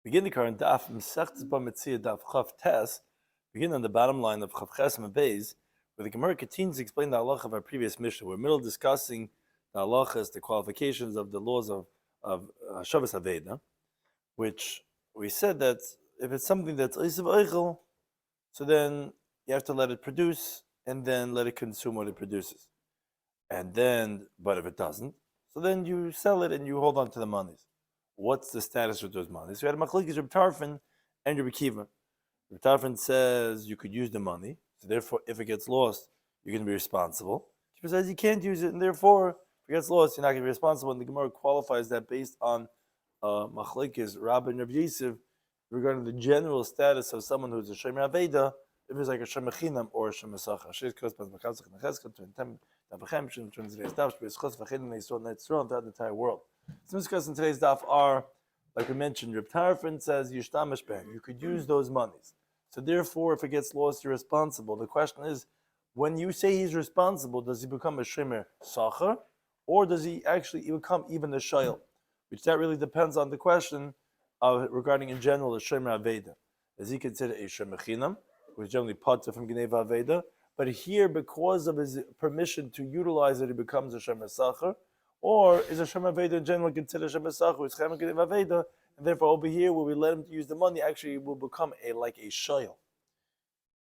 Begin the current Daf Mesechtes Bava Metzia Daf Chav Tes. Begin on the bottom line of Chav Ches Beis, where the Gemara continues to explain the halacha of our previous Mishnah. We're middle discussing the halachas, the qualifications of the laws of Shabbos Aveda, which we said that if it's something that's Isav Eichel, so then you have to let it produce and then let it consume what it produces. And then, but if it doesn't, so then you sell it and you hold on to the monies. What's the status of those monies? So we had a machlokes Reb Tarfon and Reb Akiva. Reb Tarfon says you could use the money, so therefore if it gets lost, you're going to be responsible. Akiva says you can't use it, and therefore if it gets lost, you're not going to be responsible. And the Gemara qualifies that based on machlokes Rabbi and Rabbi Yosef regarding the general status of someone who's a shomer aveda, if it's like a shomer chinam or a shomer sacha. Throughout the entire world. Some discussed in today's daf are, like we mentioned, Reb Tarfon says yishtamish ben. You could use those monies. So therefore, if it gets lost, you're responsible. The question is, when you say he's responsible, does he become a shomer sacha, or does he actually become even a shayil? Which that really depends on the question regarding in general a shomer aveda. Is he considered a shomer chinam, who is generally patur from gneva aveda? But here, because of his permission to utilize it, he becomes a shomer sacha. Or is a shomer aveda in general considered a shomer sacha, who is chemer gneva aveda, and therefore over here, where we let him use the money, actually will become like a shayil.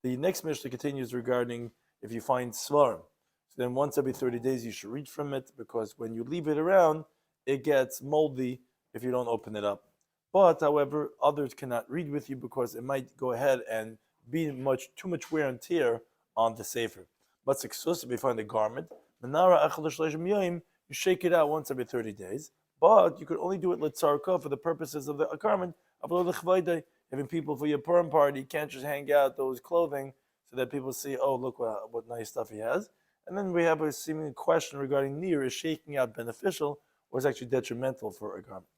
The next Mishnah continues regarding if you find svarim. So then once every 30 days you should read from it, because when you leave it around, it gets moldy if you don't open it up. But however, others cannot read with you because it might go ahead and be too much wear and tear on the sefer. But exclusively if you find a garment, you shake it out once every 30 days. But you could only do it litzarka for the purposes of the garment. Having people for your Purim party, you can't just hang out those clothing so that people see, oh, look what nice stuff he has. And then we have a seeming question regarding near, is shaking out beneficial or is actually detrimental for a garment?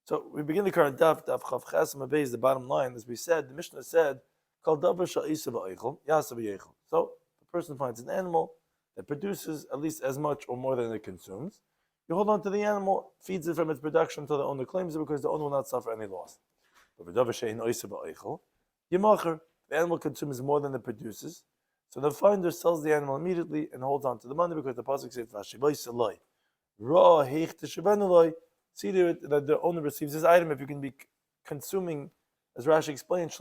So we begin the current Daf Chav Ches Beis. The bottom line, as we said, the Mishnah said, Kol davar she'isa v'eichel, yasa v'yeichel. So the person finds an animal that produces at least as much or more than it consumes. You hold on to the animal, feeds it from its production until the owner claims it, because the owner will not suffer any loss. But the animal consumes more than it produces, so the finder sells the animal immediately and holds on to the money, because the pasuk says, see that the owner receives his item if you can be consuming, as Rashi explains,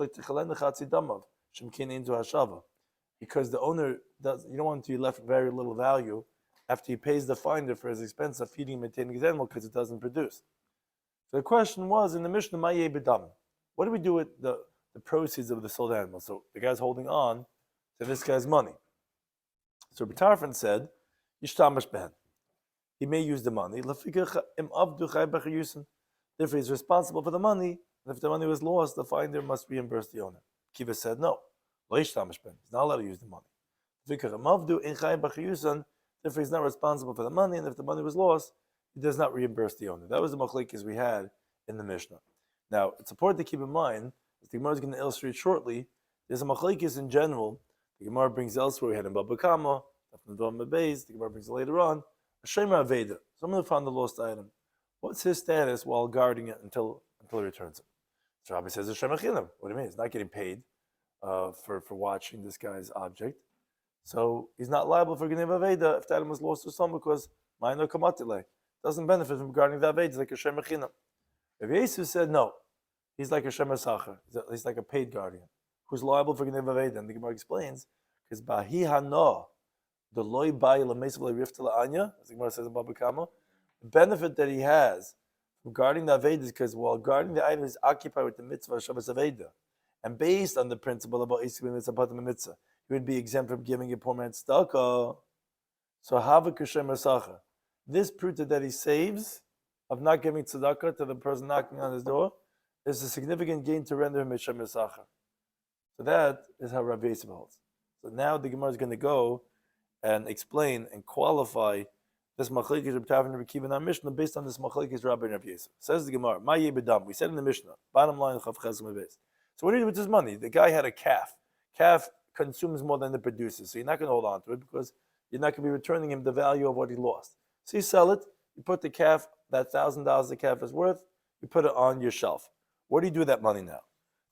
because the owner you don't want it to be left very little value after he pays the finder for his expense of feeding and maintaining his animal because it doesn't produce. So the question was in the Mishnah, what do we do with the proceeds of the sold animal? So the guy's holding on to this guy's money. So Rabbi Tarfon said, Yishtamash ben. He may use the money. Therefore, he's responsible for the money. And if the money was lost, the finder must reimburse the owner. Kiva said, no. He's not allowed to use the money. Therefore, he's not responsible for the money. And if the money was lost, he does not reimburse the owner. That was the machlokes we had in the Mishnah. Now, it's important to keep in mind, as the Gemara is going to illustrate shortly, there's a machlokes in general. The Gemara brings elsewhere. We had in Bava Metzia Daf, the Gemara brings it later on. A shomer aveda, someone who found the lost item. What's his status while guarding it until he returns it? So Rabbi says, a shomer chinam. What do you mean? He's not getting paid for watching this guy's object. So he's not liable for gneva aveda if the item was lost to someone, because minor kamatile doesn't benefit from guarding the aveda. He's like a shomer chinam. Rabbi Yosef said, no. He's like a shomer sacha. He's like a paid guardian who's liable for gneva aveda. And the Gemara explains, because bahi hano, the loy bayi l'meisavle riftala anya, as the Gemara says in Bava Kama, the benefit that he has from guarding the aveda is because while guarding the item is occupied with the mitzvah of Shabbos aveda, and based on the principle about Isib mitzvah, he would be exempt from giving a poor man tzedakah. So havak shomer sacha. This proof that he saves of not giving tzedakah to the person knocking on his door is a significant gain to render him a shomer sacha. So that is how Rabbi Yosef holds. So now the Gemara is going to go and explain and qualify this machlokes Reb Tarfon and Reb Akiva in our Mishnah based on this machlokes Rabbi and Rabbi Yosef. Says the Gemara, Ma yebedam. We said in the Mishnah, bottom line, Chav Ches Beis. So what do you do with this money? The guy had a calf. Calf consumes more than it produces, so you're not going to hold on to it because you're not going to be returning him the value of what he lost. So you sell it. You put the calf, that $1,000 the calf is worth. You put it on your shelf. What do you do with that money now?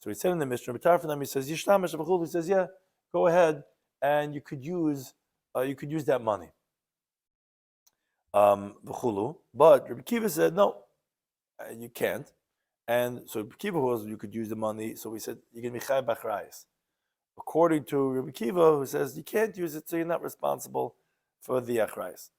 So he said in the Mishnah, he says, Yishtamish B'chul. He says, yeah, go ahead and you could use that money. B'chulu. But Rabbi Kiva said, no, you can't. And so Rabbi Kiva was, you could use the money. So we said, you're going to be chai b'achrayis. According to Rabbi Kiva, who says you can't use it, so you're not responsible for the achrayis.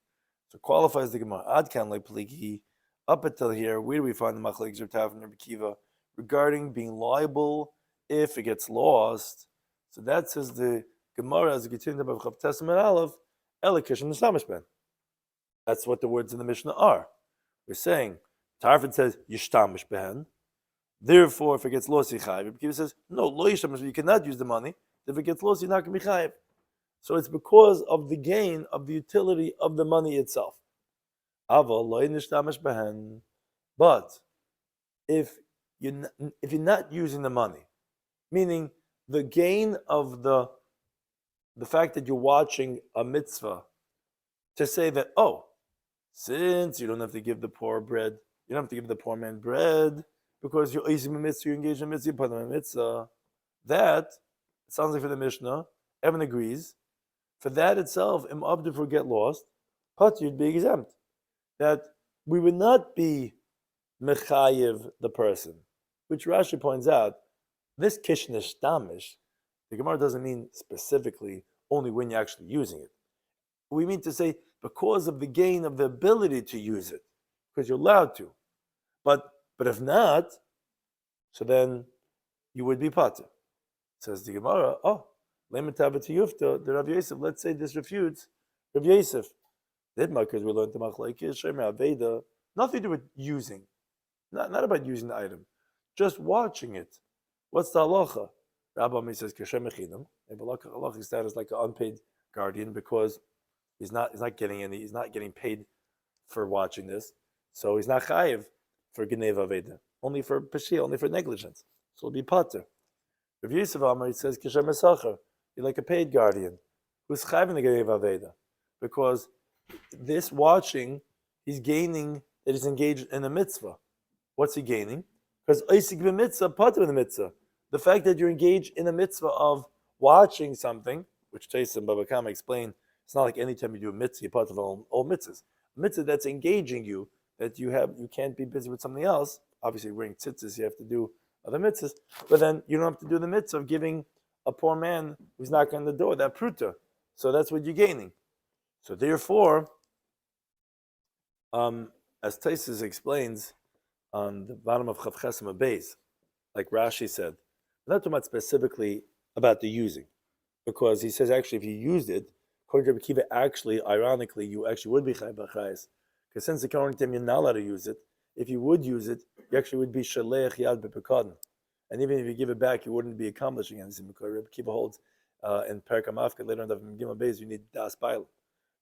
So qualifies the Gemara. Ad kan le pligi. Up until here, where do we find the machlekes Reb Tava and Rabbi Kiva regarding being liable if it gets lost? So that says the Gemara as a continued about Chav Testament Aleph, Elikish and Nishamish Ben. That's what the words in the Mishnah are. We're saying Tarfon says Yishtamish Ben. Therefore, if it gets lost, Yichayev. Rabbi Kiva says no, lo Yishtamish. You cannot use the money. If it gets lost, you're not going to be chayev. So it's because of the gain of the utility of the money itself. But if you're not using the money, meaning the gain of the fact that you're watching a mitzvah, to say that, oh, since you don't have to give the poor bread, you don't have to give the poor man bread because you're engaged in mitzvah, you put them in mitzvah. That it sounds like for the Mishnah, Evan agrees. For that itself, im abdu for get lost, but you'd be exempt. That we would not be mechayev the person, which Rashi points out. This kishnish damish, the Gemara doesn't mean specifically only when you're actually using it. We mean to say because of the gain of the ability to use it, because you're allowed to. But if not, so then you would be pater. Says the Gemara, oh, lemetava to yufta, the Rav Yosef, let's say this refutes Rav Yosef. Because we learned the machlekes, shemer aveda, nothing to do with using. Not about using the item. Just watching it. What's the halacha? Rabbi says, Keshem Mechinam. Halacha status like an unpaid guardian because he's not getting paid for watching this. So he's not chayiv for Geneva Aveda. Only for Peshia, only for negligence. So it'll be pater. Rav Yosef Amar, he says, Keshem Mesacher. You're like a paid guardian who's chayiv in the Geneva Aveda. Because this watching, he's gaining that he's engaged in a mitzvah. What's he gaining? Because Oisik b'mitzvah, pater in the mitzvah. The fact that you're engaged in a mitzvah of watching something, which Taisa and Baba Kama explain, it's not like any time you do a mitzvah, you're part of all mitzvahs. A mitzvah that's engaging you, that you can't be busy with something else. Obviously, wearing tzitzis, you have to do other mitzvahs, but then you don't have to do the mitzvah of giving a poor man who's knocking on the door that pruta. So that's what you're gaining. So therefore, as Taisus explains on the bottom of Chav Chesem Beis, like Rashi said, we're not talking about specifically about the using, because he says actually if you used it, according to Rabbi Kiva, actually, ironically, you actually would be Chai B'Chayis, because since according to him you're not allowed to use it, if you would use it, you actually would be Shalech Yad B'Pekadon. And even if you give it back, you wouldn't be accomplishing anything, because Rabbi Kiva holds in Perek HaMafka, later on the Gimel Beis, you need Das Bailam.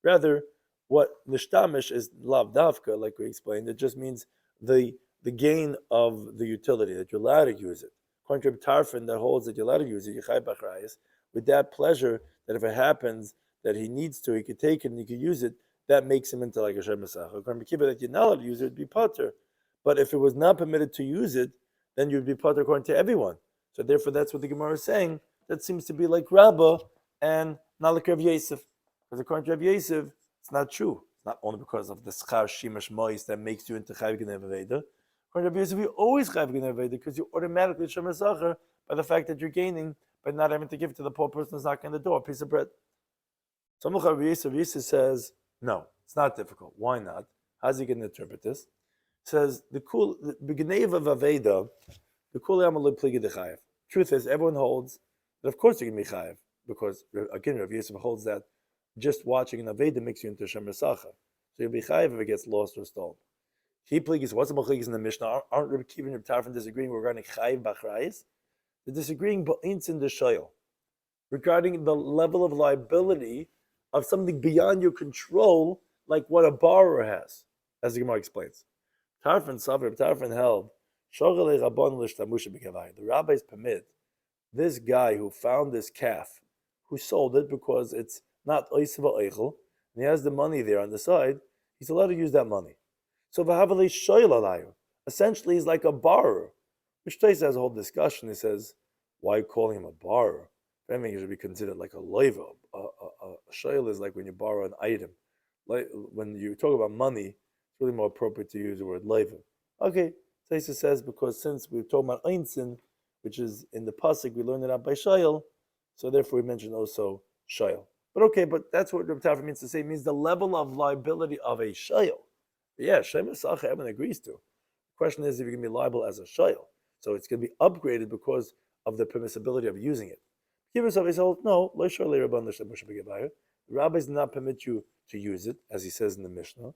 Rather, what nishtamish is lav davka, like we explained, it just means the gain of the utility, that you're allowed to use it. According to Reb Tarfon, that holds that you're allowed to use it, Yechai B'Achrayis, with that pleasure that if it happens that he needs to, he could take it and he could use it, that makes him into like a Shem Masach. According to Kibbutz, that you're not allowed to use it, it'd be pater. But if it was not permitted to use it, then you'd be pater according to everyone. So therefore, that's what the Gemara is saying. That seems to be like Rabbah and not like Rav Yosef. Because according to Rav Yosef, it's not true. It's not only because of the schar shimash mois that makes you into chayv g'nei aveda. According to Rav Yosef, you always chayv g'nei aveda because you automatically shem esacher by the fact that you're gaining by not having to give to the poor person who's knocking on the door a piece of bread. So Rav Yosef says, no, it's not difficult. Why not? How's he going to interpret this? He says the g'nei of aveda, the kul yamalud pligi dechayev. Truth is, everyone holds that of course you can be chayev because again Rav Yosef holds that just watching an Aveda makes you into Shem Resacha. So you'll be chayiv if it gets lost or stolen. He pligis, what's the machlekes in the Mishnah? Aren't Rabbi Kiva and Rabbi Tarfon disagreeing regarding chayiv b'achrayis? They're disagreeing b'ints in the shayil, regarding the level of liability of something beyond your control, like what a borrower has, as the Gemara explains. Tarfon held, the rabbis permit this guy who found this calf, who sold it because it's not oisiva eichel, and he has the money there on the side, he's allowed to use that money. So v'havalei shoyl alayu. Essentially, he's like a borrower Which Taisa has a whole discussion. He says, why calling him a borrower? If anything, it should be considered like a loiva. A shayl is like when you borrow an item. Like when you talk about money, it's really more appropriate to use the word loiva. Okay, Taisa says because since we're talking about einzin, which is in the pasuk, we learned it out by shayl, so therefore we mentioned also shayl. But okay, but that's what Rabbi Tafra means to say. It means the level of liability of a shayl. Yeah, Shem Esach, everyone agrees to. The question is if you're going to be liable as a shayl. So it's going to be upgraded because of the permissibility of using it. No, the rabbis do not permit you to use it, as he says in the Mishnah.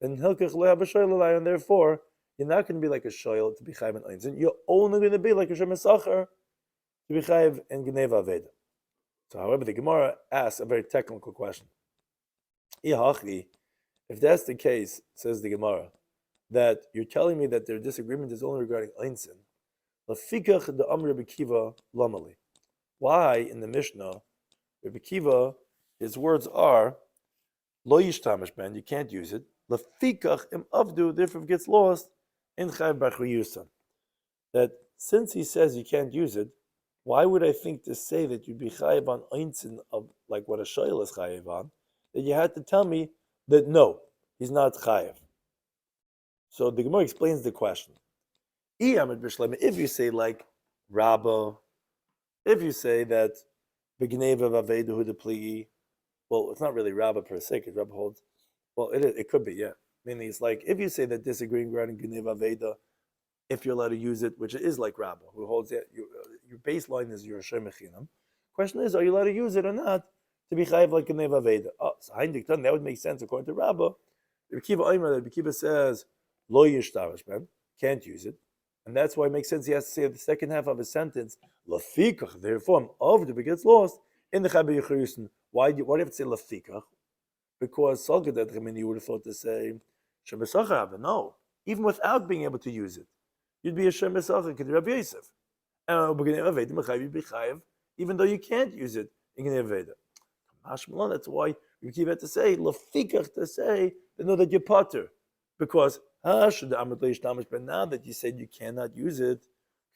And therefore, you're not going to be like a shayl to be chayiv and einzin. You're only going to be like a Shem Esach to be chayiv and Geneva Aveda. So, however, the Gemara asks a very technical question. If that's the case, says the Gemara, that you're telling me that their disagreement is only regarding einzin, lafikach the Rabbi Kiva lamali. Why in the Mishnah, Rabbi Kiva, his words are lo yishtamish ben, you can't use it. Lafikach im avdu, therefore it gets lost in chayiv b'chuyusan. That since he says you can't use it, why would I think to say that you'd be chayiv on einzin of like what a shayl is chayiv on? That you had to tell me that no, he's not chayiv. So the Gemara explains the question. If you say like Rabba, if you say that begneva vavedahu de pligi, well, it's not really Rabba per se, because Rabba holds. Well, it could be, yeah. Meaning it's like if you say that disagreeing regarding gneva veda, if you're allowed to use it, which is like Rabba, who holds it, your baseline is your shemechinam. Question is, are you allowed to use it or not to be chayiv like gneva veda? Oh, so that would make sense according to Rabba. Rabbi Kiva says lo yishtamish ben, can't use it. And that's why it makes sense he has to say the second half of his sentence, lafikach, therefore, of the gets lost in the Chabe Yechusen. Why do you have to say lafikach? Because Salgadet you would have thought to say Shemesachar, no, even without being able to use it, you'd be a Shemesachar, K'di Rabbi Yosef. And you'd be chayiv, even though you can't use it in Gnei Veda. That's why you keep had to say lafikach to say they know that you're potter. Because now that you said you cannot use it,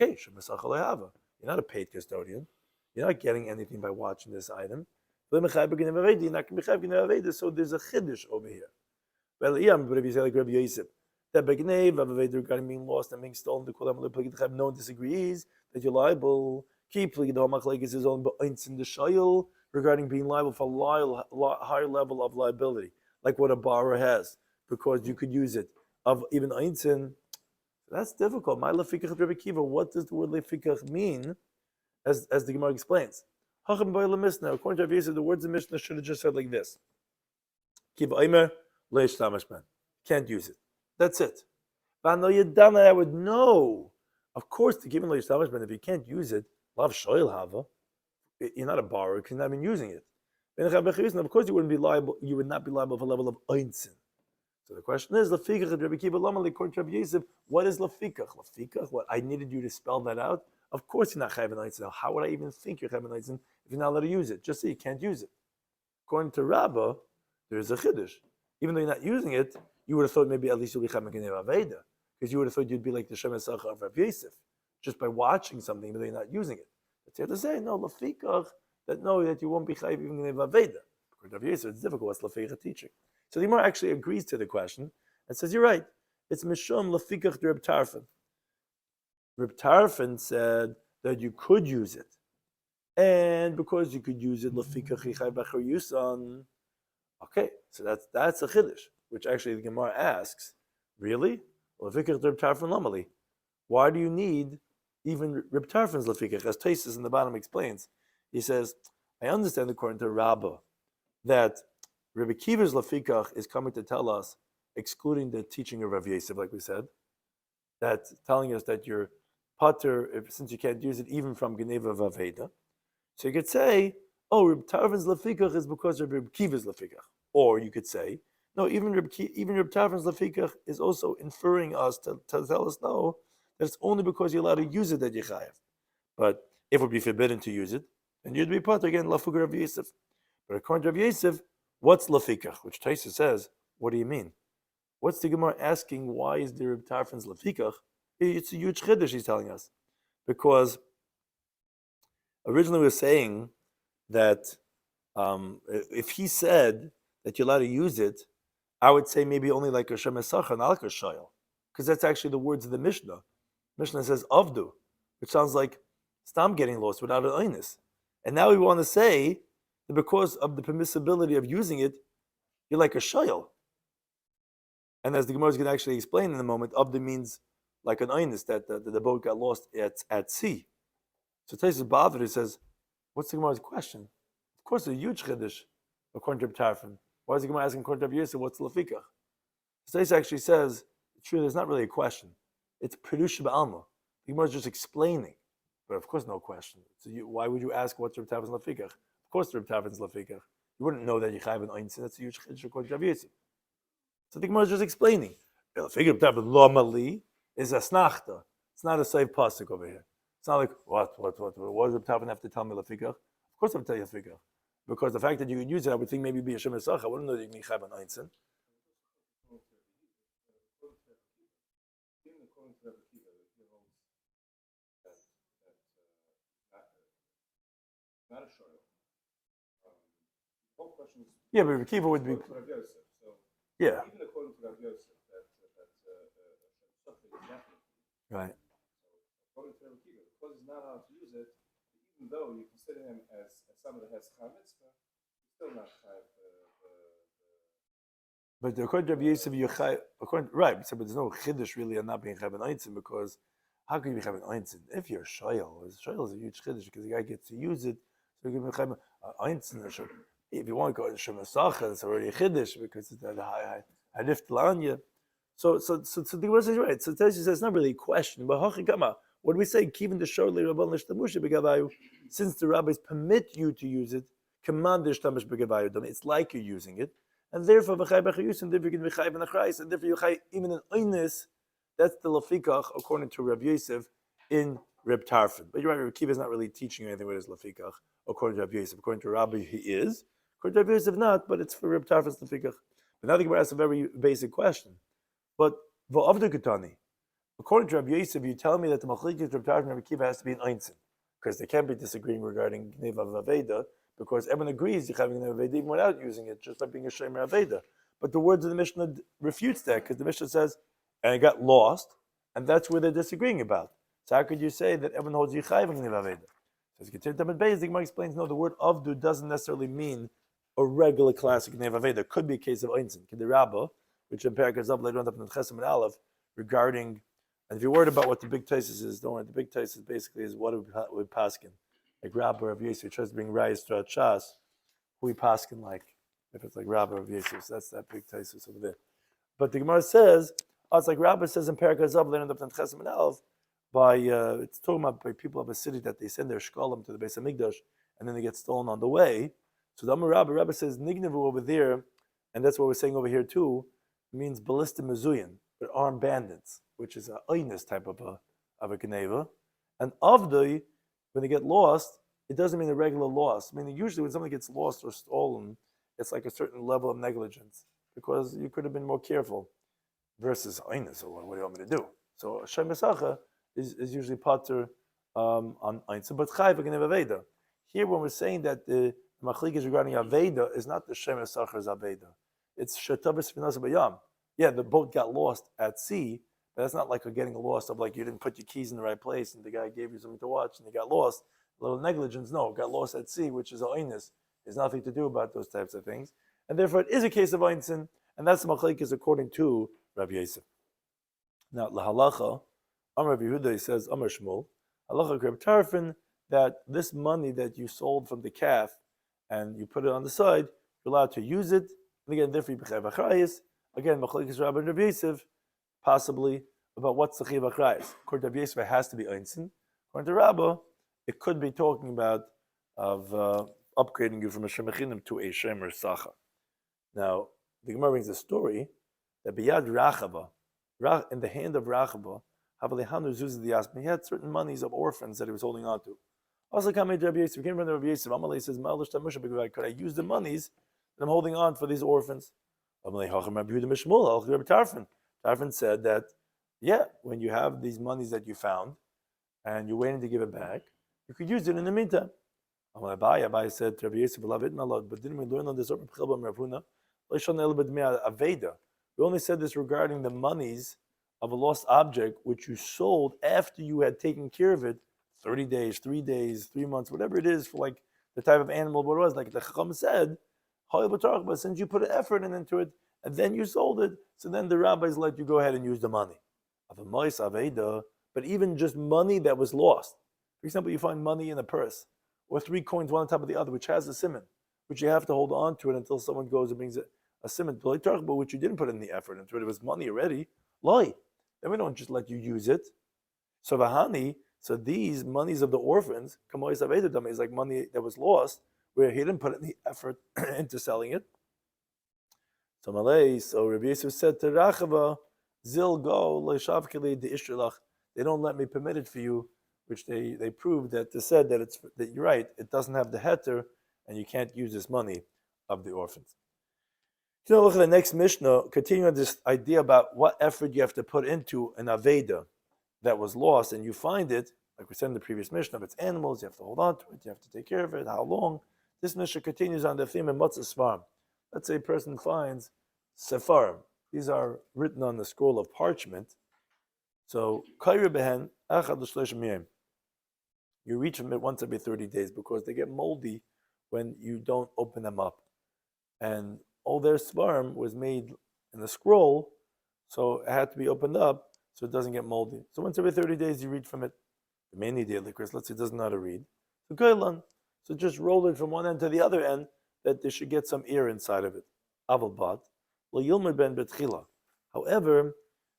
okay, you're not a paid custodian. You're not getting anything by watching this item. You're not going to be chayiv, so there's a chiddush over here. But if you say like Rabbi Yosef, that regarding being lost and being stolen, no one disagrees that you're liable. Keep is on in the shayl regarding being liable for a higher level of liability, like what a borrower has, because you could use it of even einzin. That's difficult. My lefikach Rabbi Kiva. What does the word lefikach mean? As the Gemara explains, according to Rabbi Yosef, the words in Mishnah should have just said like this: Kiva Omer leish tamashman. Can't use it. That's it. But I would know. Of course, to give him leish tamashman, if you can't use it, lav shoyl hava. You're not a borrower because you're not even using it. Of course, you wouldn't be liable. You would not be liable for a level of einzin. So the question is, lafikach Rabbi Kiva Lamali, according to Rabbi Yosef, what is lafikach? Lafikach, what? I needed you to spell that out. Of course you're not chayiv and einzin. How would I even think you're chayiv and einzin if you're not allowed to use it? Just say you can't use it. According to Rabbah, there's a chiddush. Even though you're not using it, you would have thought maybe at least you'll be chayiv and aveda, because you would have thought you'd be like the Shem Esach of Rabbi Yosef, just by watching something, even though you're not using it. But you have to say, no, lafikach, that you won't be chayiv even in aveda. According to Rabbi Yosef, it's difficult. What's lafikach teaching? So the Gemara actually agrees to the question and says, you're right. It's Mishum Lafikach Reb Tarfon. Reb Tarfon said that you could use it. And because you could use it, Lafikach Yichai Bachar Yusan. Okay, so that's a chiddush, which actually the Gemara asks, really? Lafikach Reb Tarfon Lamali. Why do you need even Reb Tarfon's Lafikach? As Taisus in the bottom explains, he says, I understand according to Rabbah that Rabbi Kiva's lafikach is coming to tell us, excluding the teaching of Rav Yosef, like we said, that's telling us that you're pater, since you can't use it even from Geneva Vaveda. So you could say, oh, Rabbi Tarfon's lafikach is because of Rabbi Kiva's lafikach. Or you could say, no, even Rabbi Tarfon's lafikach is also inferring us to tell us, no, that it's only because you're allowed to use it that you're chayav. But if it would be forbidden to use it, then you'd be pater again, lafuk Rav Yosef. But according to Rav Yosef, what's lafikach? Which Taisa says, what do you mean? What's the Gemara asking? Why is there Reb Tarfon's lafikach? It's a huge chiddush he's telling us, because originally we were saying that if he said that you're allowed to use it, I would say maybe only like a shemesacha, not like a shayel, because that's actually the words of the Mishnah. Mishnah says avdu, which sounds like stam getting lost without an oinus. And now we want to say that because of the permissibility of using it, you're like a shayel. And as the Gemara is going to actually explain in a moment, avdu means like an oinus, that the boat got lost at sea. So Taisus Bava, he says, what's the Gemara's question? Of course, a huge chiddush according to Tarfin. Why is the Gemara asking according to Rabbi Yosef, what's lafikach? Taisus actually says, true, there's not really a question. It's Perusha Ba'alma. The Gemara is just explaining. But of course, no question. So why would you ask what's Reb Tarfin's lafikach? Of course, Reb Tarfin's lafikach. You wouldn't know that you have an einstein. That's a huge chiddush according to Rabbi Yosef. So the Gemara is just explaining. Lafikach Reb Tarfin lo mali is a snachta. It's not a safe pasuk over here. It's not like, what does Reb Tarfin have to tell me lafikach? Of course I would tell you lafikach. Because the fact that you could use it, I would think maybe be a shemesacha. I wouldn't know that you can have an einstein. Not a shiur. The whole question is. Yeah, but Kiva would be. Yeah. Even according to Rabbi Yosef, that's something definite. Right. According to Rabbi Kiva, because he's not allowed to use it, even though you consider him as someone that has chai mitzvah, he's still not chai. But according to Rabbi Yosef, right? So, but there's no chiddush really on not being chai an einstein, because how can you be chai an einstein if you're shayel? Shayel is a huge chiddush because the guy gets to use it. So you can be chai an einstein. If you want to go to shemesacha, it's already a chiddush because it's a hadif l'anya. So the Gemara says right. So Taisus says it's not really a question, but hachikama. What do we say? Kivin the shor le'rabban l'shtamusha begavayu. Since the rabbis permit you to use it, command the shtamush begavayu. It's like you're using it, and therefore v'chay b'chayus, and therefore you can v'chay b'nachrais, and therefore you chay even an oinus. That's the lafikach according to Rabbi Yosef in Reb Tarfin. But you're right, Rabbi Kiva is not really teaching you anything with his lafikach according to Rabbi Yosef. According to Rabbi, he is. According to Rabbi Yosef, not, but it's for Reb Tarfin's lafikach. But now the Gemara asks a very basic question. But v'avdu ketani, according to Rabbi Yosef, you tell me that the machlekes Reb Tarfin and Rabbi Kiva has to be an einstein, because they can't be disagreeing regarding gneva v'aveda, because everyone agrees you're having an aveda even without using it, just by being a shemer aveda. But the words of the Mishnah refutes that, because the Mishnah says, and it got lost, and that's where they're disagreeing about. So how could you say that everyone holds yichayv in aveda? So as you continue to Beis, the Gemara explains, no, the word avdu doesn't necessarily mean a regular classic neva aveda. It could be a case of einstein, Rabba, which in Parak Zav later on up in Chesem and Aleph, regarding, and if you're worried about what the big Taisus is, don't worry. The big Taisus basically is what we paskin, like Rabba of Yosef tries to bring rise to Chas, who we paskin like, if it's like Rabba of Yosef, so that's that big Taisus over there. But the Gemara says, it's like Rabba says in Parak Zav later on up in Chesem and Aleph, it's talking about by people of a city that they send their shkolim to the Beis Hamikdash, and then they get stolen on the way. So the Amar Rabba says Nignevu over there, and that's what we're saying over here too, means ballistic mezuyin, but armed bandits, which is a oinus type of a gneva. And avdoi, when they get lost, it doesn't mean a regular loss. I mean, usually when something gets lost or stolen, it's like a certain level of negligence, because you could have been more careful. Versus oinus, so what do you want me to do? So Shem Mesacha is usually pater on einstein, but chayv again aveda. Here, when we're saying that the machlekes regarding aveda is not the Shem Mesacha's aveda. It's shetabes finasa bayam. Yeah, the boat got lost at sea, but that's not like a getting lost of like you didn't put your keys in the right place and the guy gave you something to watch and you got lost. A little negligence. No, got lost at sea, which is a oinus. There's nothing to do about those types of things, and therefore it is a case of einstein, and that's the machlekes according to Rabbi Yosef. Now, lahalacha, Amar Rabbi Yehuda says, Amar Shmuel, halacha Reb Tarfin, that this money that you sold from the calf and you put it on the side, you're allowed to use it. And again, therefore you b'chayv achrayis. Again, machlekes Rabbi and Rabbi Yosef, possibly about what's the chayv achrayis. According to Rabbi Yosef, it has to be einstein. According to Rabbi, it could be talking about of upgrading you from a shemechinim to a shemer sacha. Now, the Gemara brings a story that biyad Rachava, in the hand of Rachava, Havalehanu Zuz the Asma, he had certain monies of orphans that he was holding on to. Also, Kamei Rabbi Yosef, came from Rabbi Yosef. Amalei says, could I use the monies that I'm holding on for these orphans? Amalei Hacham Rabbi Yehuda Mishmul, Rabbi Tarfin. Tarfin said that Yeah, when you have these monies that you found and you're waiting to give it back, you could use it in the meantime. Abai said to Rabbi Yosef, but didn't we learn on this? We only said this regarding the monies of a lost object which you sold after you had taken care of it 30 days, 3 days, 3 months, whatever it is for like the type of animal, what it was. Like the Chacham said, but since you put an effort into it and then you sold it, so then the rabbis let you go ahead and use the money. But even just money that was lost. For example, you find money in a purse or 3 coins one on top of the other, which has a simon, which you have to hold on to it until someone goes and brings a simon. But which you didn't put in the effort into it, it was money already. Lie. Then we don't just let you use it. So vahani, so these monies of the orphans, is like money that was lost, where he didn't put any effort into selling it. So Rabbi Yosef said to Rachava, Zil go leishavkili de ishrelach. They don't let me permit it for you, which they proved that they said that you're right. It doesn't have the heter, and you can't use this money of the orphans. So look at the next Mishnah, continuing this idea about what effort you have to put into an Aveda that was lost, and you find it, like we said in the previous Mishnah, if it's animals, you have to hold on to it, you have to take care of it, how long. This Mishnah continues on the theme of Matzah Svarim. Let's say a person finds Sefarim. These are written on the scroll of parchment. So, Kaira Behen, Achad L'Shleishim Yom. You reach them once every 30 days because they get moldy when you don't open them up. And all their svarim was made in the scroll, so it had to be opened up so it doesn't get moldy. So once every 30 days you read from it. The main idea, let's say it doesn't know how to read. So just roll it from one end to the other end that they should get some air inside of it. Avalbat. However,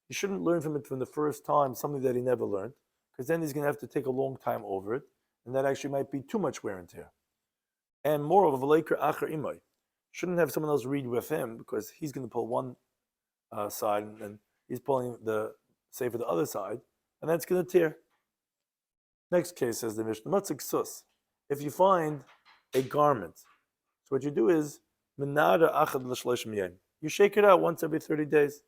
you shouldn't learn from it from the first time something that he never learned, because then he's going to have to take a long time over it, and that actually might be too much wear and tear. And moreover, shouldn't have someone else read with him because he's going to pull one side and he's pulling the for the other side, and that's going to tear. Next case says the Mishnah, Matzik Sus. If you find a garment, so what you do is you shake it out once every 30 days,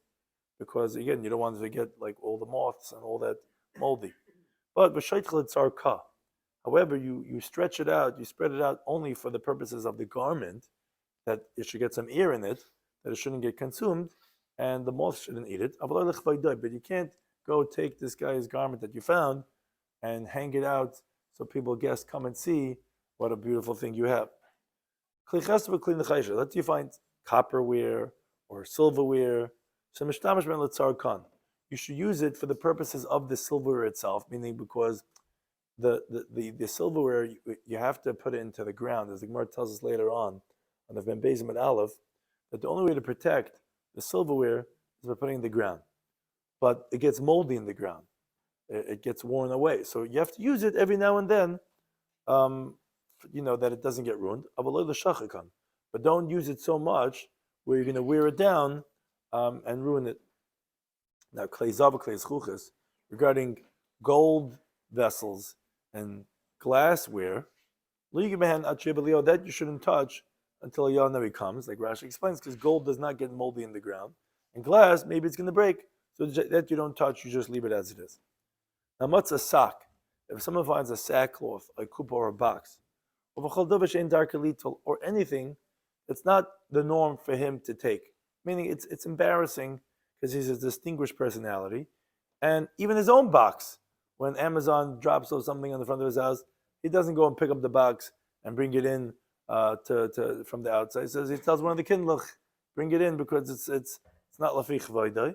because again you don't want to get like all the moths and all that moldy. But however, you stretch it out, you spread it out only for the purposes of the garment, that it should get some air in it, that it shouldn't get consumed, and the moths shouldn't eat it. But you can't go take this guy's garment that you found and hang it out so people, guests, come and see what a beautiful thing you have. Let's you find copperware or silverware. You should use it for the purposes of the silverware itself, meaning because the silverware, you have to put it into the ground, as the Gemara tells us later on the Ben Bezim and Aleph, that the only way to protect the silverware is by putting it in the ground. But it gets moldy in the ground. It gets worn away. So you have to use it every now and then, that it doesn't get ruined. But don't use it so much where you're going to wear it down and ruin it. Now, regarding gold vessels and glassware, that you shouldn't touch until a Yanavi comes, like Rashi explains, because gold does not get moldy in the ground. And glass, maybe it's going to break. So that you don't touch, you just leave it as it is. Now, what's a sack? If someone finds a sackcloth, a kupa or a box, or anything, it's not the norm for him to take. Meaning it's embarrassing because he's a distinguished personality. And even his own box, when Amazon drops off something on the front of his house, he doesn't go and pick up the box and bring it in from the outside. He tells one of the kindlech, bring it in because it's not lafich vaydai,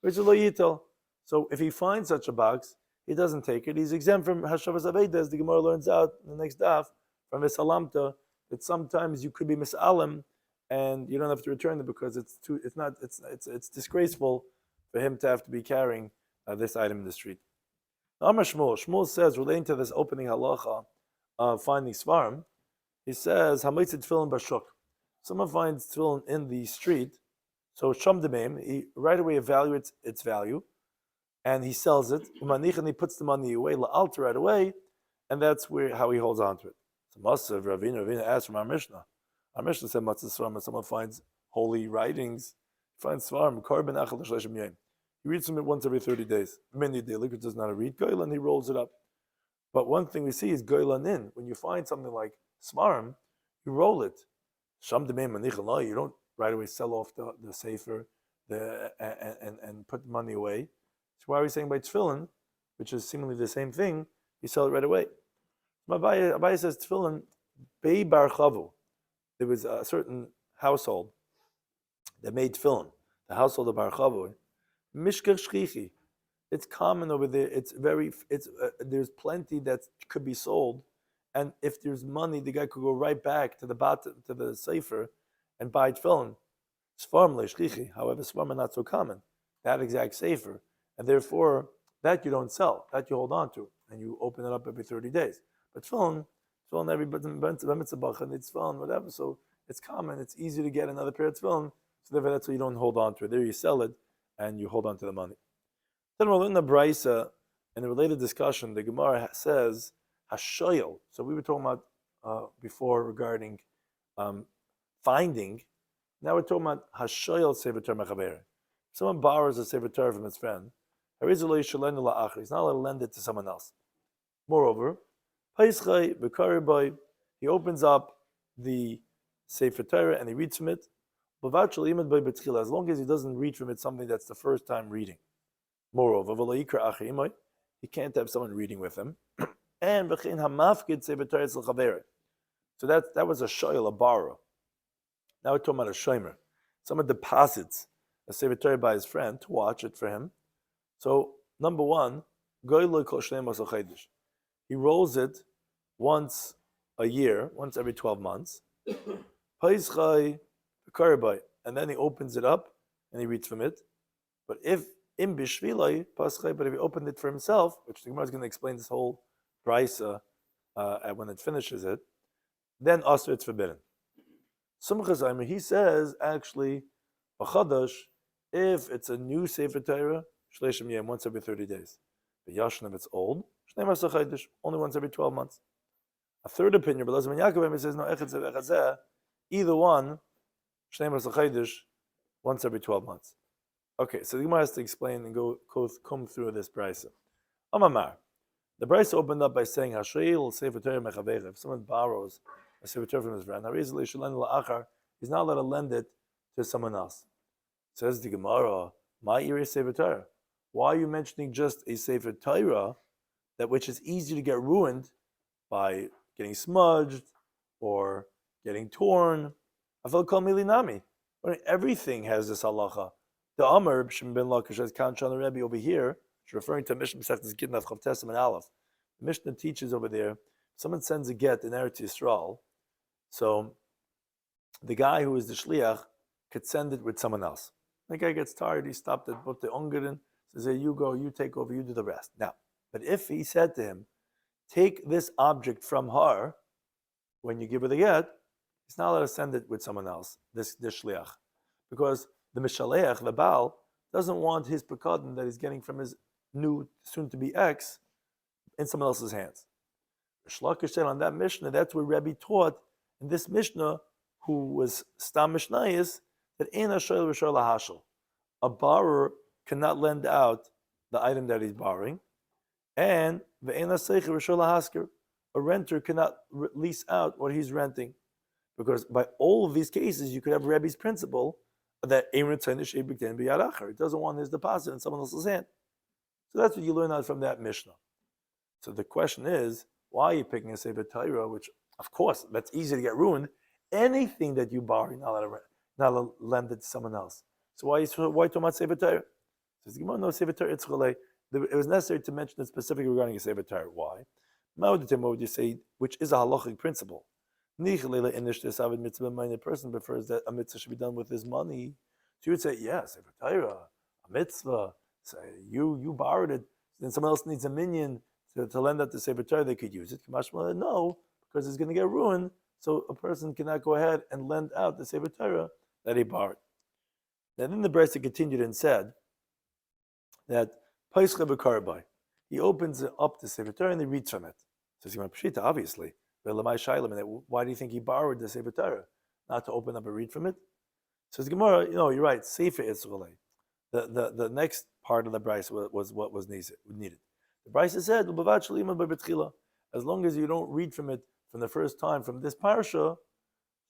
which is lo yitel. So if he finds such a box, he doesn't take it. He's exempt from hashavas aveda, as the Gemara learns out in the next daf from Visalamta, that sometimes you could be misalim and you don't have to return it because it's disgraceful for him to have to be carrying this item in the street. Amar Shmuel says, relating to this opening halacha of finding svarim, he says, Hamitzit tefillin bashuk. Someone finds tefillin in the street, so sham demeim, he right away evaluates its value, and he sells it, and he puts the money away, la'alta right away, and that's how he holds on to it. So Masav, Ravina asked from our Mishnah. Our Mishnah said, Matzah Svarim, if someone finds holy writings, finds Svarim, Korban Achal L'Shleishim Yom. He reads from it once every 30 days. Many daily, because does not read goyla, and he rolls it up. But one thing we see is goyla nin. When you find something like smarim, you roll it. Sham demei manichan lo. You don't right away sell off the sefer and put the money away. So why are we saying by tefillin, which is seemingly the same thing, you sell it right away? Abaye says tefillin, bei bar chavu. There was a certain household that made tefillin, the household of bar chavu. Mishker shchichi. It's common over there. There's plenty that could be sold, and if there's money, the guy could go right back to the bottom to the sefer and buy tefillin. Svarm leishchichi. However, svarm are not so common. That exact sefer, and therefore that you don't sell. That you hold on to, and you open it up every 30 days. But tefillin everybody it's tefillin, whatever. So it's common. It's easy to get another pair of tefillin. So therefore, that's why you don't hold on to it. There you sell it, and you hold on to the money. Then we're in the Brisa, in a related discussion, the Gemara says hashoyel. So we were talking about before regarding finding. Now we're talking about hashoyel sefer Torah mechaber. Someone borrows a sefer Torah from his friend. He's not allowed to lend it to someone else. Moreover, he opens up the sefer Torah and he reads from it. As long as he doesn't read from it something that's the first time reading. Moreover, he can't have someone reading with him. And so that was a shoyel, a borrow. Now we're talking about a shomer. Someone deposits a sefer Torah by his friend to watch it for him. So number one, he rolls it once a year, once every 12 months. And then he opens it up and he reads from it. But if but if he opened it for himself, which the Gemara is going to explain this whole brisa when it finishes it, then also it's forbidden. He says actually, if it's a new sefer Torah, once every 30 days. The yashin if it's old, only once every 12 months. A third opinion, but Yaakov says no, either one, once every 12 months. Okay, so the Gemara has to explain and come through this brisa. Amamar, the brisa opened up by saying Hashoyel sefer Torah mechavecha. If someone borrows a sefer Torah from his friend, he's not allowed to lend it to someone else. Says the Gemara, my ear is sefer Torah. Why are you mentioning just a sefer Torah, that which is easy to get ruined by getting smudged or getting torn? I felt called milinami. Everything has this halacha. The Amr B'Shem ben Lakish has Kan Shana Rebbe over here, which is referring to Mishnah Mesechtes Gittin of Chav Tesam and Aleph. The Mishnah teaches over there, someone sends a get in Eretz Yisrael, so the guy who is the shliach could send it with someone else. The guy gets tired, he stopped at Bote Ungaren, says, hey, you go, you take over, you do the rest. Now, but if he said to him, take this object from her, when you give her the get, he's not allowed to send it with someone else, this shliach. Because the Mishaleach, the Baal, doesn't want his pekadon that he's getting from his new, soon-to-be ex, in someone else's hands. Shlakish said on that Mishnah, that's where Rebbe taught in this Mishnah, who was Stam Mishnayis, that Ein HaShoyel V'Shor LaHashel. A borrower cannot lend out the item that he's borrowing, and Ve'ein HaSeicher V'Shor LaHasker. A renter cannot lease out what he's renting. Because by all of these cases, you could have Rebbe's principle that it doesn't want his deposit in someone else's hand. So that's what you learn out from that Mishnah. So the question is, why are you picking a Sefer Torah, which, of course, that's easy to get ruined. Anything that you borrow, you're not allowed to lend it to someone else. So why talking about Sefer Torah? Says no Sefer Torah. It was necessary to mention it specifically regarding a Sefer Torah. Why? What would you say? Which is a halachic principle. The person prefers that a mitzvah should be done with his money. So you would say, yes, Sefer Torah, a mitzvah. Say you borrowed it, then someone else needs a minion to lend out to Sefer Torah, they could use it. No, because it's going to get ruined. So a person cannot go ahead and lend out the Sefer Torah that he borrowed. And then the Brisa continued and said that he opens up the Sefer Torah and he reads from it. So he went Pshita, obviously. Why do you think he borrowed the Sefer Torah? Not to open up and read from it? Says Gemara, you're right, Sefer Israelite. The next part of the Bryce was what was needed. The Bryce said, as long as you don't read from it from the first time from this parsha,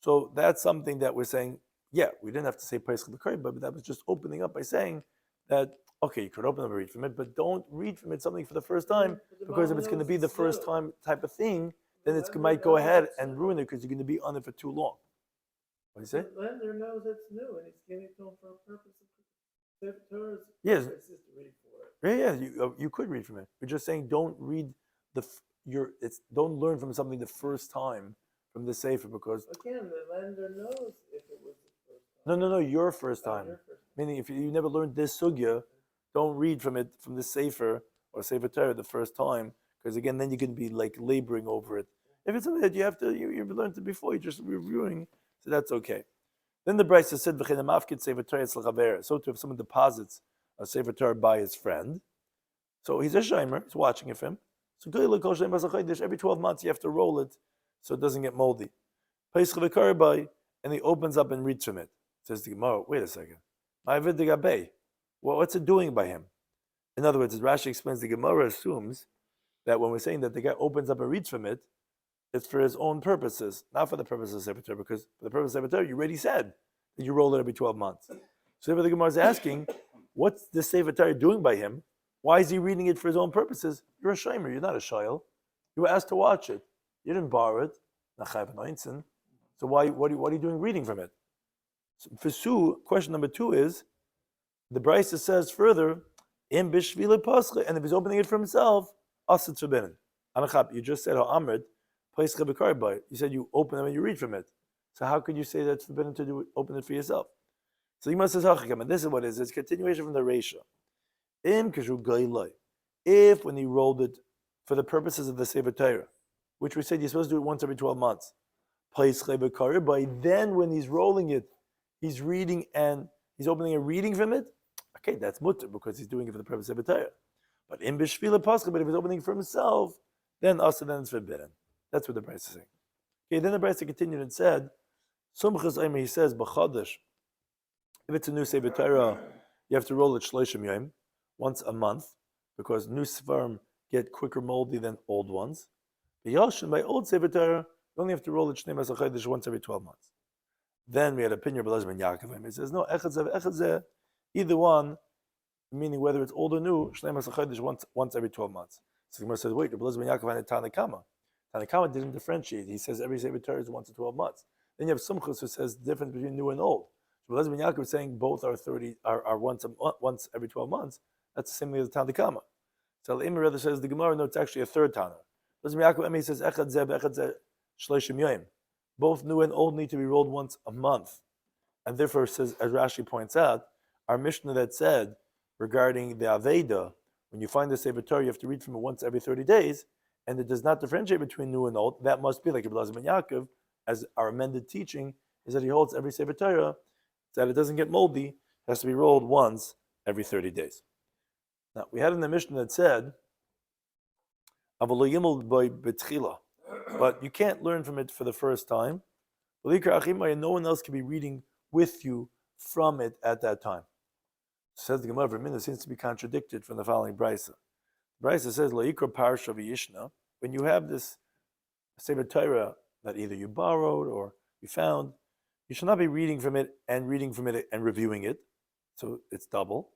so that's something that we're saying, yeah, we didn't have to say Pesach L'Kari, but that was just opening up by saying that, okay, you could open up and read from it, but don't read from it something for the first time, because if it's going to be the first time type of thing, then it might go ahead and ruin it because you're going to be on it for too long. What do you say? The lender knows it's new and he's giving it to him for a purpose of Torah's Yes. purpose is to read for it. Yeah, you could read from it. We're just saying don't read don't learn from something the first time from the Sefer because Again, the lender knows if it was the first time. no, your first time. Your first time. Meaning, if you never learned this sugya, don't read from it from the Sefer or Sefer Torah the first time, because again, then you're going to be like laboring over it. If it's something that you've learned it before, you're just reviewing, so that's okay. Then the Brisa said, "V'chein amafkid Sefer Torah etzel chaver." So if someone deposits a Sefer Torah by his friend, so he's a shimer, he's watching it for him. So every 12 months you have to roll it so it doesn't get moldy. And he opens up and reads from it. Says the Gemara, wait a second. What's it doing by him? In other words, as Rashi explains, the Gemara assumes that when we're saying that the guy opens up and reads from it, it's for his own purposes, not for the purpose of Sefer Torah, because for the purpose of Sefer Torah, you already said that you roll it every 12 months. So therefore the Gemara is asking, what's the Sefer Torah doing by him? Why is he reading it for his own purposes? You're a shimer, you're not a shayel. You were asked to watch it. You didn't borrow it. So what are you doing reading from it? So for Sue, question number 2 is, the Brisa says further, and if he's opening it for himself, it's forbidden. You just said, you said you open them and you read from it. So how could you say that's forbidden to open it for yourself? So Yima says, and this is what it is. It's continuation from the Reisha. If when he rolled it for the purposes of the Sefer Torah, which we said you're supposed to do it once every 12 months, then when he's rolling it, he's reading and he's opening and reading from it, okay, that's mutter because he's doing it for the purpose of the Torah. But in Bishvila Pascha, but if he's opening for himself, then it's forbidden. That's what the Brisa is saying. Okay, then the Brisa continued and said, Sumchas Eimer, he says, B'chodesh, if it's a new Sefer Torah, you have to roll it Shloshim Yom, once a month, because new Sfarim get quicker moldy than old ones. By old Sefer Torah, you only have to roll it Shnei Masach Chodesh once every 12 months. Then we had a opinion of Rabbi Shloimy Schwartzberg. He says, no, echad, either one, meaning whether it's old or new, Shnei Masach Chodesh once every 12 months. So the Gemara says, wait, Rabbi Shloimy Schwartzberg had a Tanakama. Tanakama didn't differentiate. He says every Sefer Torah is once in 12 months. Then you have Sumchus who says the difference between new and old. Rabbi Shloimy Schwartzberg is saying both are once every 12 months. That's the same thing as the Tanakama. So the rather says the Gemara, no, it's actually a third Tana. Rabbi Shloimy Schwartzberg says echad zeh shloshim yom. Both new and old need to be rolled once a month. And therefore, says, as Rashi points out, our Mishnah that said regarding the Aveda, when you find the Sefer Torah, you have to read from it once every 30 days, and it does not differentiate between new and old. That must be like Rabbi Shloimy Schwartzberg, as our amended teaching is that he holds every Sefer Torah, that it doesn't get moldy, it has to be rolled once every 30 days. Now, we had in the Mishnah that said, but you can't learn from it for the first time. No one else can be reading with you from it at that time. Says the Gemara, it seems to be contradicted from the following Brisa. Brisa says, when you have this Sefer Torah that either you borrowed or you found, you should not be reading from it and reviewing it. So it's double.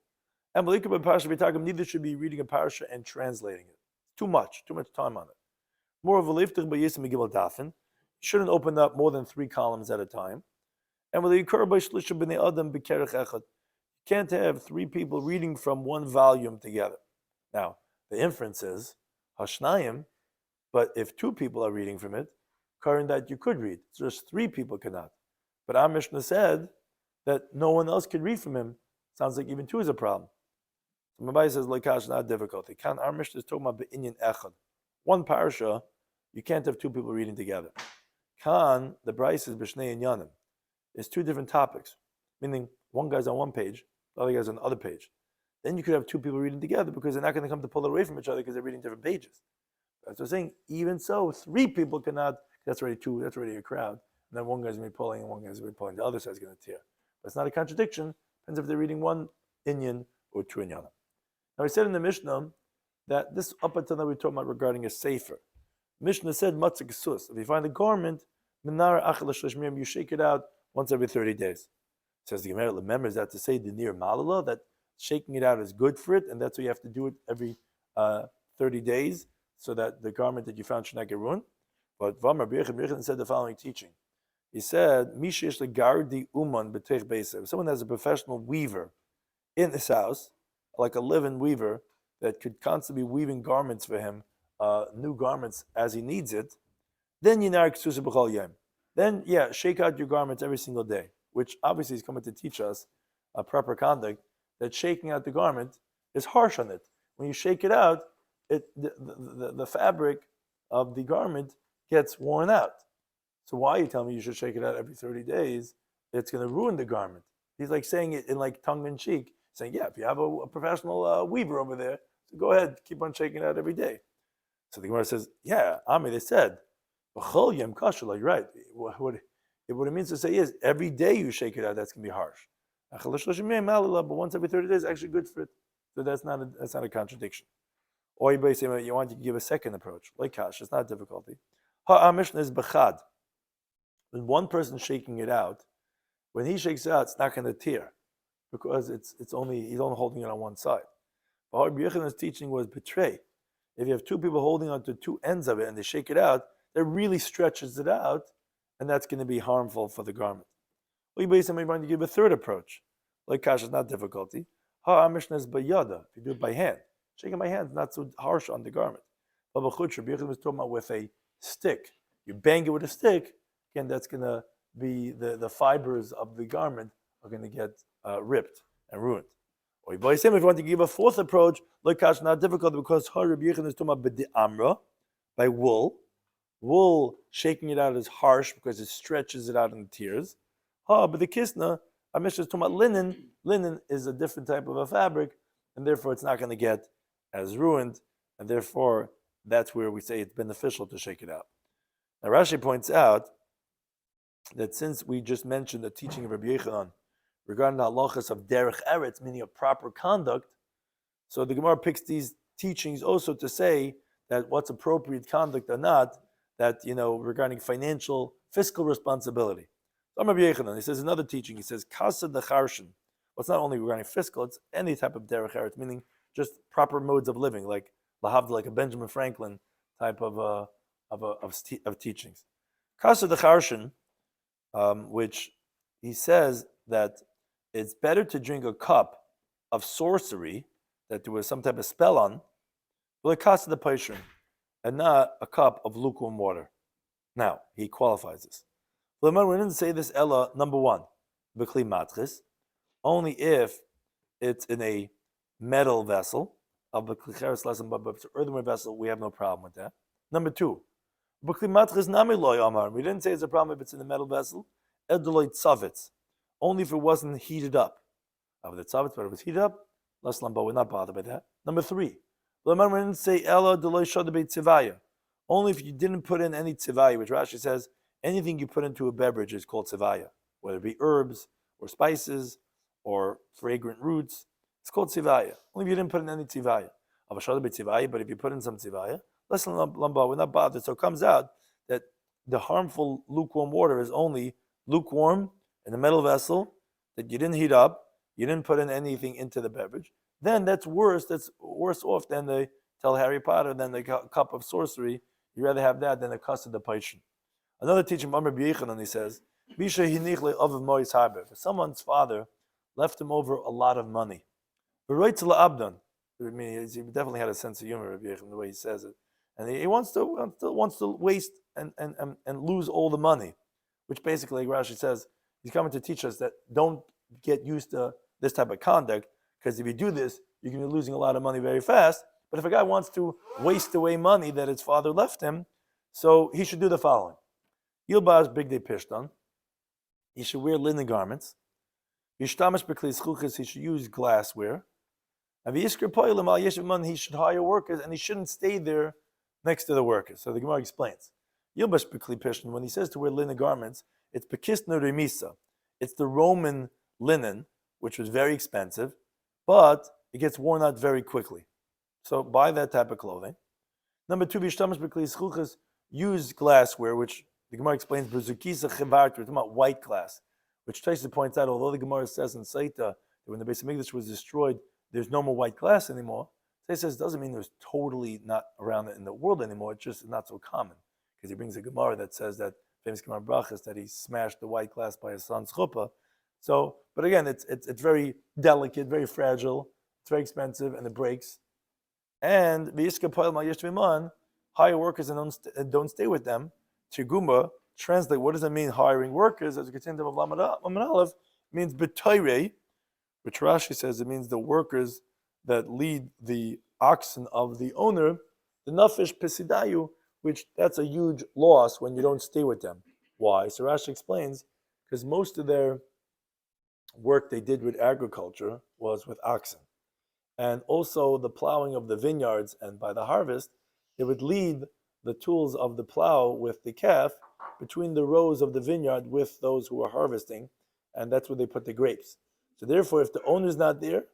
And neither should be reading a parsha and translating it. Too much time on it. More of a liftich by Yisim Gimel Dafin. You shouldn't open up more than 3 columns at a time. And with a Yikar by Shlisha B'nei Adam B'kerech Echad. You can't have 3 people reading from one volume together. Now, the inference is Hashnayim, but if 2 people are reading from it, current that you could read. So just 3 people cannot. But our Mishnah said that no one else could read from him. Sounds like even 2 is a problem. So Mabai says, Lekash, not difficulty. Our Mishnah is talking about Be'inyan Echad. One parasha, you can't have 2 people reading together. Khan, the Bryce is B'shnei and Yanim. It's 2 different topics, meaning one guy's on one page, the other guy's on the other page. Then you could have 2 people reading together because they're not going to come to pull away from each other because they're reading different pages. That's what I'm saying. Even so, 3 people cannot, that's already 2, that's already a crowd. And then one guy's going to be pulling and one guy's going to be pulling. The other side's going to tear. But it's not a contradiction. Depends if they're reading one inyan or two inyanim. Now we said in the Mishnah that this up until now we're talking about regarding a sefer. Mishnah said matzah kesus. If you find a garment, you shake it out once every 30 days. Says the Gemara, remembers that to say the near malala, that shaking it out is good for it, and that's why you have to do it every 30 days, so that the garment that you found should not get ruined. But Rabbi Shloimy said the following teaching. He said, if someone has a professional weaver in his house, like a live-in weaver that could constantly be weaving garments for him, new garments as he needs it, then shake out your garments every single day, which obviously is coming to teach us a proper conduct, that shaking out the garment is harsh on it. When you shake it out, the fabric of the garment gets worn out. So why are you telling me you should shake it out every 30 days? It's going to ruin the garment. He's like saying it in like tongue-in-cheek, saying, yeah, if you have a professional weaver over there, so go ahead, keep on shaking it out every day. So the Gemara says, yeah, Ami, they said, you're right. What it means to say is, every day you shake it out, that's going to be harsh. But once every 30 days is actually good for it. So that's not a contradiction. Or you say you want to give a second approach. Like Kash, it's not a difficulty. Our Mishnah is bechad. When one person shaking it out, when he shakes it out, it's not going to tear, because he's only holding it on one side. But Rabbi Yochanan's teaching was betray. If you have two people holding on to two ends of it and they shake it out, that really stretches it out, and that's going to be harmful for the garment. Well, you basically want to give a third approach. Like Kash is not difficulty. Our Mishnah is bayada. If you do it by hand, shaking by hand is not so harsh on the garment. But Rabbi Yochanan was talking about with a stick. You bang it with a stick, again, that's going to be the fibers of the garment are going to get ripped and ruined. Or if you want to give a fourth approach, like Kash, not difficult, because Rabbi Yochannan is talking about b'di'amra, by wool. Wool, shaking it out is harsh because it stretches it out in tears. But the kisna, our Mishnah is talking about linen. Linen is a different type of a fabric, and therefore it's not going to get as ruined, and therefore that's where we say it's beneficial to shake it out. Now Rashi points out that since we just mentioned the teaching of Rabbi Yochanan regarding the halachas of derech eretz, meaning of proper conduct, so the Gemara picks these teachings also to say that what's appropriate conduct or not, that, regarding fiscal responsibility. So Rabbi Yochanan, he says another teaching, he says, kasa decharshin. Well, it's not only regarding fiscal, it's any type of derech eretz, meaning just proper modes of living, like lahavd, like a Benjamin Franklin type of teachings. Kasa decharshin, which he says that it's better to drink a cup of sorcery that there was some type of spell on, but a kasa de paishrim, and not a cup of lukewarm water. Now, he qualifies this. We didn't say this Ella, number one, b'kli matris, only if it's in a metal vessel, of the klicheres lesson, but if it's an earthenware vessel, we have no problem with that. Number two, b'kli matris nami loy amar. We didn't say it's a problem if it's in a metal vessel, edloy tzavitz, only if it wasn't heated up. Of the tzavitz, but it was heated up, less lamba, we're not bothered by that. Number three, we didn't say Ella deloy shadabei tzivaya, only if you didn't put in any tzivaya, which Rashi says, anything you put into a beverage is called tzivaya, whether it be herbs or spices or fragrant roots. It's called tzivaya. Only if you didn't put in any tzivaya. But if you put in some tzivaya, less than lamba, we're not bothered. So it comes out that the harmful lukewarm water is only lukewarm in a metal vessel that you didn't heat up, you didn't put in anything into the beverage. Then that's worse off than the, tell Harry Potter, than the cup of sorcery. You'd rather have that than the kasa de paishim. Another teaching from Rabbi Yochanan, he says, if someone's father left him over a lot of money, I mean, he definitely had a sense of humor, Rabbi Yochanan, the way he says it, and he wants to waste and lose all the money, which basically, like Rashi says, he's coming to teach us that don't get used to this type of conduct, because if you do this, you're going to be losing a lot of money very fast. But if a guy wants to waste away money that his father left him, so he should do the following. Yilbaz big day pishtan. He should wear linen garments. Yishtamish b'kli schulchas. He should use glassware. And v'yisker po'ilim al yeshivman. He should hire workers, and he shouldn't stay there next to the workers. So the Gemara explains. Yilbash b'kli pishtan. When he says to wear linen garments, it's bekisna remisa. It's the Roman linen, which was very expensive. but it gets worn out very quickly. So buy that type of clothing. Number two, b'shtamish b'kli schuchas, use glassware, which the Gemara explains, b'zukisa chivart, we're talking about white glass, which Taisa points out, although the Gemara says in Saita that when the Beis Hamikdash was destroyed, there's no more white glass anymore. Taisa says doesn't mean there's totally not around in the world anymore, it's just not so common. Because he brings a Gemara that says that, famous Gemara Brachas, that he smashed the white glass by his son's chuppah. So, but again, it's very delicate, very fragile, it's very expensive, and it breaks. And hire workers and don't stay with them. Tiguma, translate, what does it mean, hiring workers? As we continue of Lamed Aleph, means b'toirei, which Rashi says it means the workers that lead the oxen of the owner, the nafish pesidayu, which that's a huge loss when you don't stay with them. Why? So Rashi explains, because most of their work they did with agriculture was with oxen. And also the plowing of the vineyards, and by the harvest, they would lead the tools of the plow with the calf between the rows of the vineyard with those who are harvesting, and that's where they put the grapes. So therefore, if the owner's not there,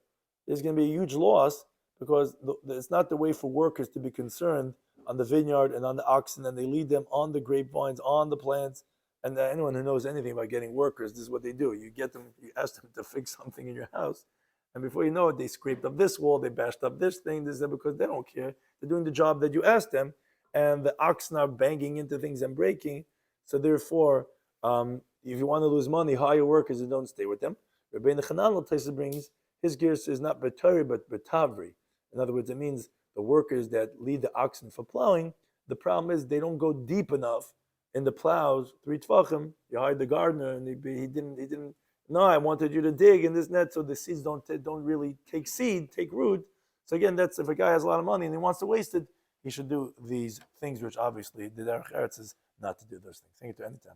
there's going to be a huge loss, because it's not the way for workers to be concerned on the vineyard and on the oxen, and they lead them on the grapevines, on the plants. And anyone who knows anything about getting workers, this is what they do. You get them, you ask them to fix something in your house, and before you know it, they scraped up this wall, they bashed up this thing, this, that, because they don't care. They're doing the job that you asked them, and the oxen are banging into things and breaking. So therefore, if you want to lose money, hire workers and don't stay with them. Rabbi Yochanan brings his gears is not betari but betavri. In other words, it means the workers that lead the oxen for plowing. The problem is they don't go deep enough in the plows. 3 tvachim, you hired the gardener, and he didn't. No, I wanted you to dig in this net so the seeds don't really take root. So again, that's if a guy has a lot of money and he wants to waste it, he should do these things, which obviously the derech eretz is not to do those things. Thank you to any time.